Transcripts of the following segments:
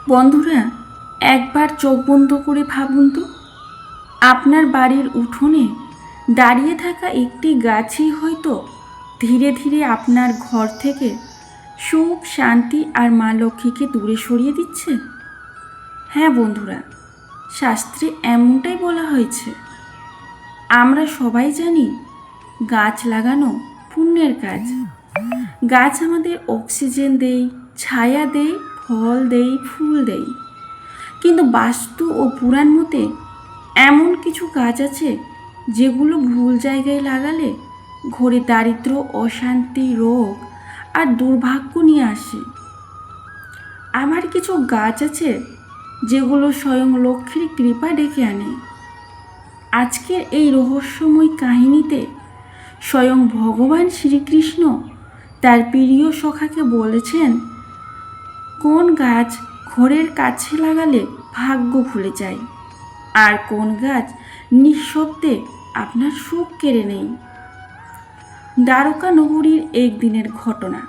বন্ধুরা, একবার চোখ বন্ধ করে ভাবুন তো, আপনার বাড়ির উঠোনে দাঁড়িয়ে থাকা একটি গাছই হয়তো ধীরে ধীরে আপনার ঘর থেকে সুখ, শান্তি আর মা লক্ষ্মীকে দূরে সরিয়ে দিচ্ছে। হ্যাঁ বন্ধুরা, শাস্ত্রে এমনটাই বলা হয়েছে। আমরা সবাই জানি গাছ লাগানো পুণ্যের কাজ। গাছ আমাদের অক্সিজেন দেয়, ছায়া দেয়, ফল দেয়, ফুল দেয়। কিন্তু বাস্তু ও পুরাণ মতে এমন কিছু গাছ আছে যেগুলো ভুল জায়গায় লাগালে ঘরে দারিদ্র, অশান্তি, রোগ আর দুর্ভাগ্য নিয়ে আসে। আবার কিছু গাছ আছে যেগুলো স্বয়ং লক্ষ্মীর কৃপা ডেকে আনে। আজকের এই রহস্যময় কাহিনীতে স্বয়ং ভগবান শ্রীকৃষ্ণ তার প্রিয় সখাকে বলেছেন কোন গাছ ঘরের কাছে লাগালে ভাগ্য খুলে যায়, আর কোন গাছ নিঃশব্দে আপনার সুখ কেড়ে নেয়। দ্বারকা নগরীর একদিনের ঘটনা।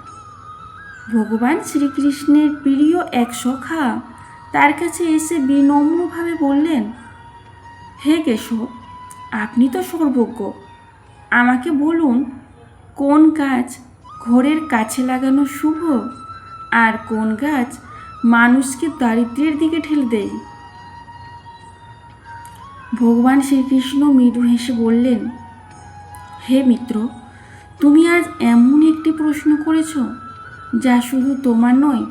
ভগবান শ্রীকৃষ্ণের প্রিয় এক সখা তার কাছে এসে বিনম্রভাবে বললেন, হে কেশব, আপনি তো সর্বজ্ঞ, আমাকে বলুন কোন গাছ ঘরের কাছে লাগানো শুভ, আর কোন গাছ মানুষকে দারিদ্র্যের দিকে ঠেলে দেয়। ভগবান শ্রীকৃষ্ণ মৃদু হেসে বললেন, হে মিত্র, তুমি আজ এমন একটি প্রশ্ন করেছ যা শুধু তোমার নয়,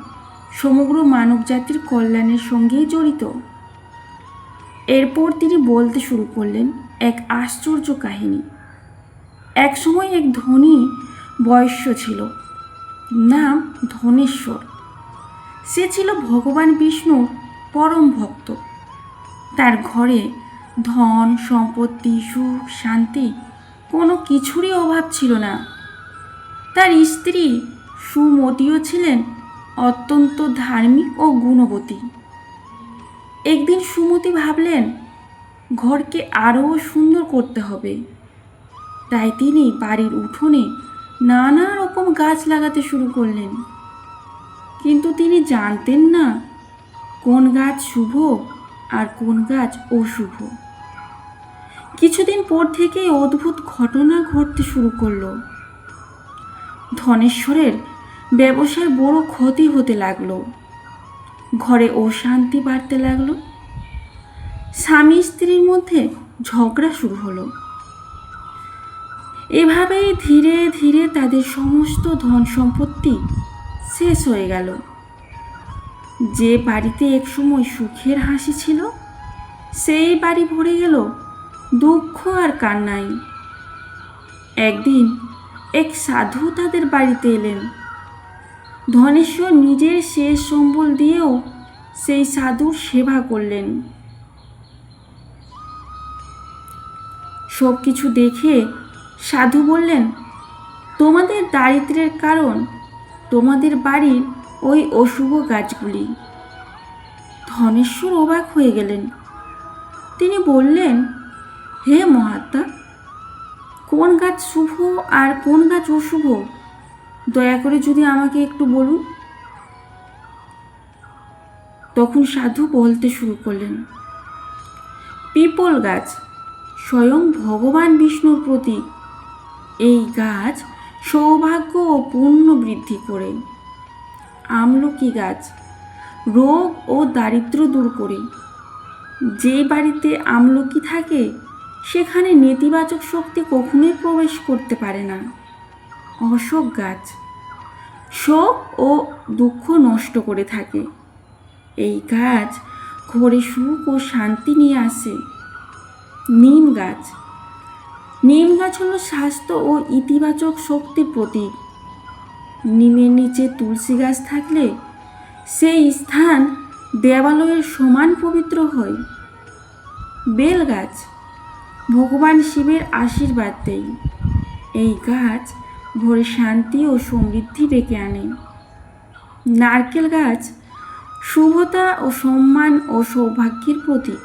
সমগ্র মানবজাতির কল্যাণের সঙ্গেই জড়িত। এরপর তিনি বলতে শুরু করলেন এক আশ্চর্য কাহিনী। একসময় এক ধনী বৈশ্য ছিল, নাম ধনেশ্বর। সে ছিল ভগবান বিষ্ণুর পরম ভক্ত। তার ঘরে ধন, সম্পত্তি, সুখ, শান্তি কোনো কিছুরই অভাব ছিল না। তার স্ত্রী সুমতিও ছিলেন অত্যন্ত ধার্মিক ও গুণবতী। একদিন সুমতি ভাবলেন ঘরকে আরও সুন্দর করতে হবে। তাই তিনি বাড়ির উঠোনে নানা রকম গাছ লাগাতে শুরু করলেন। কিন্তু তিনি জানতেন না কোন গাছ শুভ আর কোন গাছ অশুভ। কিছুদিন পর থেকেই অদ্ভুত ঘটনা ঘটতে শুরু করলো। ধনেশ্বরের ব্যবসায় বড় ক্ষতি হতে লাগলো। ঘরে অশান্তি বাড়তে লাগলো। স্বামী স্ত্রীর মধ্যে ঝগড়া শুরু হলো। এভাবেই ধীরে ধীরে তাদের সমস্ত ধন সম্পত্তি শেষ হয়ে গেল। যে বাড়িতে একসময় সুখের হাসি ছিল, সেই বাড়ি ভরে গেল দুঃখ আর কান্নায়। একদিন এক সাধু তাদের বাড়িতে এলেন। ধনেশ্বর নিজের শেষ সম্বল দিয়েও সেই সাধুর সেবা করলেন। সব কিছু দেখে সাধু বললেন, তোমাদের দারিদ্র্যের কারণ তোমাদের বাড়ির ওই অশুভ গাছগুলি। ধনেশ্বর অবাক হয়ে গেলেন। তিনি বললেন, হে মহাত্মা, কোন গাছ শুভ আর কোন গাছ অশুভ দয়া করে যদি আমাকে একটু বলুন। তখন সাধু বলতে শুরু করলেন, পিপল গাছ স্বয়ং ভগবান বিষ্ণুর প্রতীক। এই গাছ সৌভাগ্য ও পুণ্য বৃদ্ধি করে। আমলকি গাছ রোগ ও দারিদ্র্য দূর করে। যে বাড়িতে আমলকি থাকে সেখানে নেতিবাচক শক্তি কখনোই প্রবেশ করতে পারে না। অশোক গাছ শোক ও দুঃখ নষ্ট করে থাকে। এই গাছ ঘরে সুখ ও শান্তি নিয়ে আসে। নিম গাছ হলো স্বাস্থ্য ও ইতিবাচক শক্তির প্রতীক। নিমের নিচে তুলসী গাছ থাকলে সেই স্থান দেবালয়ের সমান পবিত্র হয়। বেল গাছ ভগবান শিবের আশীর্বাদ দেয়। এই গাছ ঘরে শান্তি ও সমৃদ্ধি ডেকে আনে। নারকেল গাছ শুভতা ও সম্মান ও সৌভাগ্যের প্রতীক।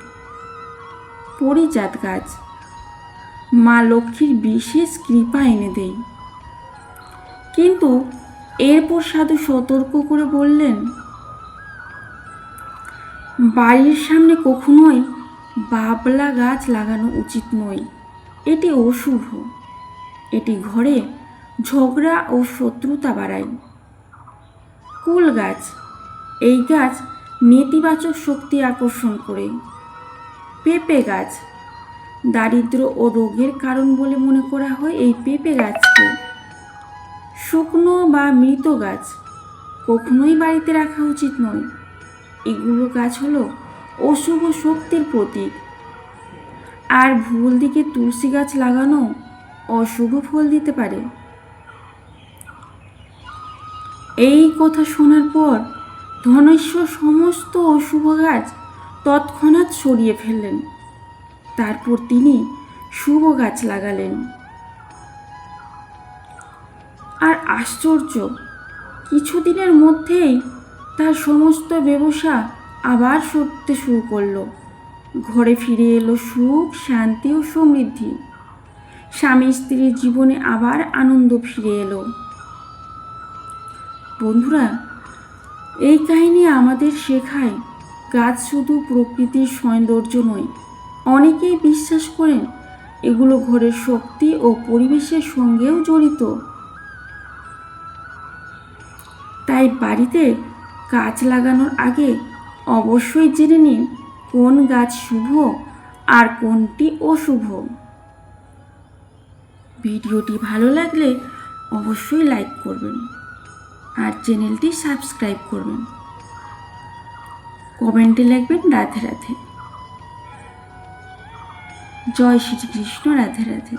পারিজাত গাছ মা লক্ষ্মীর বিশেষ কৃপা এনে দেয়। কিন্তু এরপর সাধু সতর্ক করে বললেন, বাড়ির সামনে কখনোই বাবলা গাছ লাগানো উচিত নয়, এটি অশুভ। এটি ঘরে ঝগড়া ও শত্রুতা বাড়ায়। কুল গাছ, এই গাছ নেতিবাচক শক্তি আকর্ষণ করে। পেঁপে গাছ, দারিদ্র্য ও রোগের কারণ বলে মনে করা হয় এই পেঁপে গাছকে। শুকনো বা মৃত গাছ কখনোই বাড়িতে রাখা উচিত নয়, এগুলো গাছ হলো অশুভ শক্তির প্রতীক। আর ভুল দিকে তুলসী গাছ লাগানো অশুভ ফল দিতে পারে। এই কথা শোনার পর ধনেশ্বর সমস্ত অশুভ গাছ তৎক্ষণাৎ সরিয়ে ফেললেন। তারপর তিনি শুভ গাছ লাগালেন। আর আশ্চর্য, কিছুদিনের মধ্যেই তার সমস্ত ব্যবসা আবার সরতে শুরু করলো। ঘরে ফিরে এলো সুখ, শান্তি ও সমৃদ্ধি। স্বামী স্ত্রীর জীবনে আবার আনন্দ ফিরে এলো। বন্ধুরা, এই কাহিনী আমাদের শেখায় গাছ শুধু প্রকৃতির সৌন্দর্য নয়, অনেকেই বিশ্বাস করেন এগুলো ঘরের শক্তি ও পরিবেশের সঙ্গেও জড়িত। তাই বাড়িতে গাছ লাগানোর আগে অবশ্যই জেনে নিন কোন গাছ শুভ আর কোনটি অশুভ। ভিডিওটি ভালো লাগলে অবশ্যই লাইক করবেন আর চ্যানেলটি সাবস্ক্রাইব করবেন। কমেন্টে লিখবেন রাধে রাধে। জয় শ্রীকৃষ্ণ। রাধে রাধে।